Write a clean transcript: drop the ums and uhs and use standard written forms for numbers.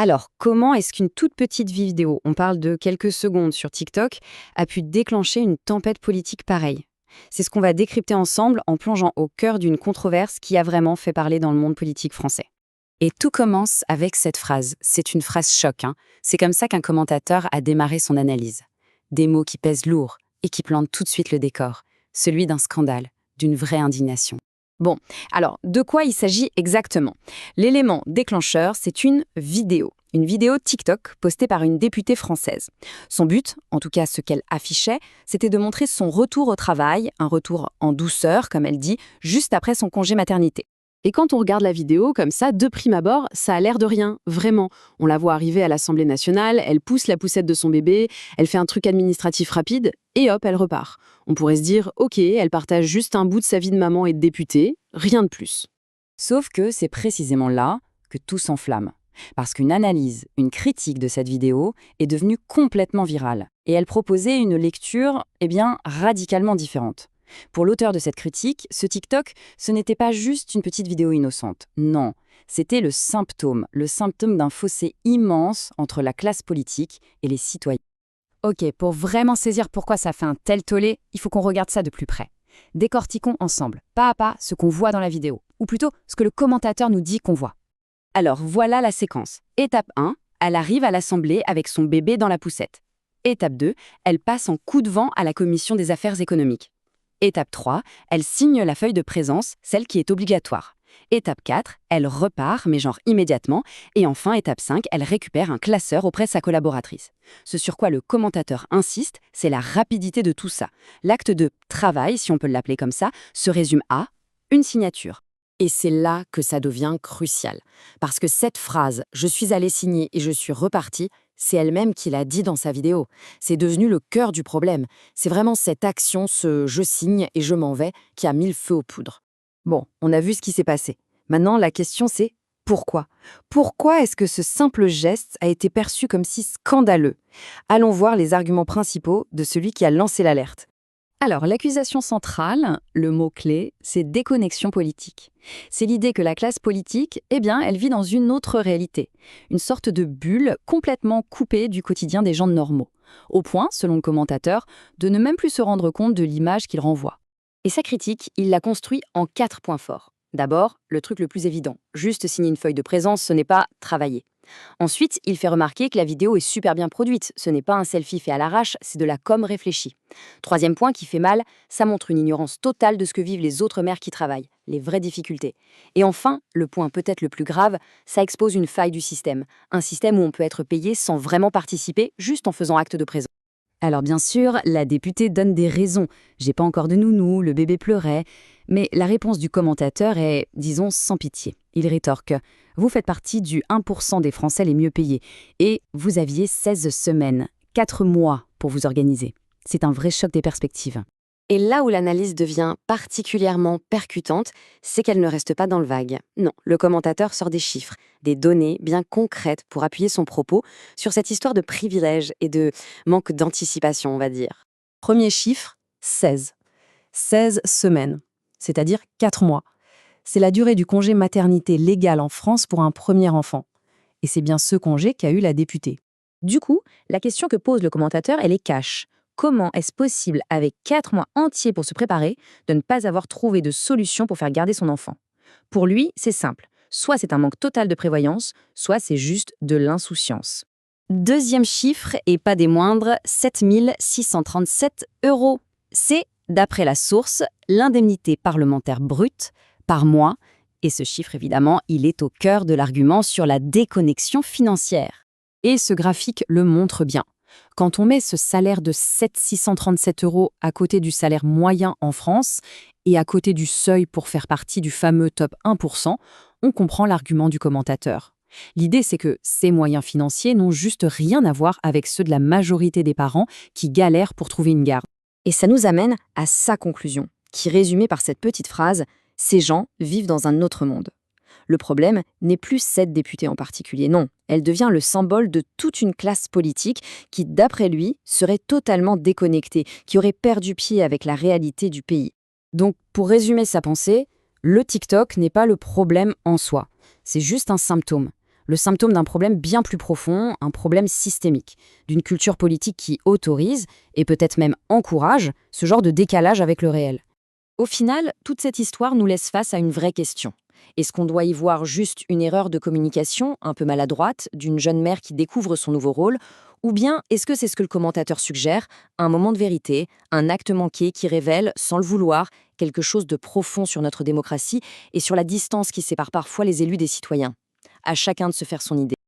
Alors, comment est-ce qu'une toute petite vidéo, on parle de quelques secondes sur TikTok, a pu déclencher une tempête politique pareille? C'est ce qu'on va décrypter ensemble en plongeant au cœur d'une controverse qui a vraiment fait parler dans le monde politique français. Et tout commence avec cette phrase. C'est une phrase choc, hein. C'est comme ça qu'un commentateur a démarré son analyse. Des mots qui pèsent lourd et qui plantent tout de suite le décor. Celui d'un scandale, d'une vraie indignation. Bon, alors, de quoi il s'agit exactement? L'élément déclencheur, c'est une vidéo. Une vidéo TikTok postée par une députée française. Son but, en tout cas ce qu'elle affichait, c'était de montrer son retour au travail, un retour en douceur, comme elle dit, juste après son congé maternité. Et quand on regarde la vidéo comme ça, de prime abord, ça a l'air de rien, vraiment. On la voit arriver à l'Assemblée nationale, elle pousse la poussette de son bébé, elle fait un truc administratif rapide, et hop, elle repart. On pourrait se dire, ok, elle partage juste un bout de sa vie de maman et de députée, rien de plus. Sauf que c'est précisément là que tout s'enflamme. Parce qu'une analyse, une critique de cette vidéo est devenue complètement virale. Et elle proposait une lecture, radicalement différente. Pour l'auteur de cette critique, ce TikTok, ce n'était pas juste une petite vidéo innocente. Non, c'était le symptôme d'un fossé immense entre la classe politique et les citoyens. Ok, pour vraiment saisir pourquoi ça fait un tel tollé, il faut qu'on regarde ça de plus près. Décortiquons ensemble, pas à pas, ce qu'on voit dans la vidéo, ou plutôt ce que le commentateur nous dit qu'on voit. Alors voilà la séquence. Étape 1, elle arrive à l'Assemblée avec son bébé dans la poussette. Étape 2, elle passe en coup de vent à la Commission des affaires économiques. Étape 3, elle signe la feuille de présence, celle qui est obligatoire. Étape 4, elle repart, mais genre immédiatement. Et enfin, étape 5, elle récupère un classeur auprès de sa collaboratrice. Ce sur quoi le commentateur insiste, c'est la rapidité de tout ça. L'acte de travail, si on peut l'appeler comme ça, se résume à une signature. Et c'est là que ça devient crucial. Parce que cette phrase « je suis allée signer et je suis repartie », c'est elle-même qui l'a dit dans sa vidéo. C'est devenu le cœur du problème. C'est vraiment cette action, ce « je signe et je m'en vais » qui a mis le feu aux poudres. Bon, on a vu ce qui s'est passé. Maintenant, la question c'est pourquoi? Pourquoi est-ce que ce simple geste a été perçu comme si scandaleux? Allons voir les arguments principaux de celui qui a lancé l'alerte. Alors, l'accusation centrale, le mot-clé, c'est déconnexion politique. C'est l'idée que la classe politique, elle vit dans une autre réalité. Une sorte de bulle complètement coupée du quotidien des gens normaux. Au point, selon le commentateur, de ne même plus se rendre compte de l'image qu'il renvoie. Et sa critique, il l'a construit en 4 points forts. D'abord, le truc le plus évident. Juste signer une feuille de présence, ce n'est pas travailler. Ensuite, il fait remarquer que la vidéo est super bien produite. Ce n'est pas un selfie fait à l'arrache, c'est de la com réfléchie. Troisième point qui fait mal, ça montre une ignorance totale de ce que vivent les autres mères qui travaillent, les vraies difficultés. Et enfin, le point peut-être le plus grave, ça expose une faille du système. Un système où on peut être payé sans vraiment participer, juste en faisant acte de présence. Alors bien sûr, la députée donne des raisons. J'ai pas encore de nounou, le bébé pleurait. Mais la réponse du commentateur est, disons, sans pitié. Il rétorque « Vous faites partie du 1% des Français les mieux payés et vous aviez 16 semaines, 4 mois pour vous organiser. » C'est un vrai choc des perspectives. Et là où l'analyse devient particulièrement percutante, c'est qu'elle ne reste pas dans le vague. Non, le commentateur sort des chiffres, des données bien concrètes pour appuyer son propos sur cette histoire de privilèges et de manque d'anticipation, on va dire. Premier chiffre, 16. 16 semaines, c'est-à-dire 4 mois. C'est la durée du congé maternité légal en France pour un premier enfant. Et c'est bien ce congé qu'a eu la députée. Du coup, la question que pose le commentateur, elle est cash. Comment est-ce possible, avec 4 mois entiers pour se préparer, de ne pas avoir trouvé de solution pour faire garder son enfant? Pour lui, c'est simple. Soit c'est un manque total de prévoyance, soit c'est juste de l'insouciance. Deuxième chiffre, et pas des moindres, 7 637 €. C'est, d'après la source, l'indemnité parlementaire brute par mois. Et ce chiffre, évidemment, il est au cœur de l'argument sur la déconnexion financière. Et ce graphique le montre bien. Quand on met ce salaire de 7 637 € à côté du salaire moyen en France et à côté du seuil pour faire partie du fameux top 1%, on comprend l'argument du commentateur. L'idée, c'est que ces moyens financiers n'ont juste rien à voir avec ceux de la majorité des parents qui galèrent pour trouver une garde. Et ça nous amène à sa conclusion, qui est résumée par cette petite phrase « Ces gens vivent dans un autre monde ». Le problème n'est plus cette députée en particulier, non. Elle devient le symbole de toute une classe politique qui, d'après lui, serait totalement déconnectée, qui aurait perdu pied avec la réalité du pays. Donc, pour résumer sa pensée, le TikTok n'est pas le problème en soi. C'est juste un symptôme. le symptôme d'un problème bien plus profond, un problème systémique, d'une culture politique qui autorise, et peut-être même encourage, ce genre de décalage avec le réel. Au final, toute cette histoire nous laisse face à une vraie question. Est-ce qu'on doit y voir juste une erreur de communication, un peu maladroite, d'une jeune mère qui découvre son nouveau rôle, ou bien est-ce que c'est ce que le commentateur suggère, un moment de vérité, un acte manqué qui révèle, sans le vouloir, quelque chose de profond sur notre démocratie et sur la distance qui sépare parfois les élus des citoyens? À chacun de se faire son idée.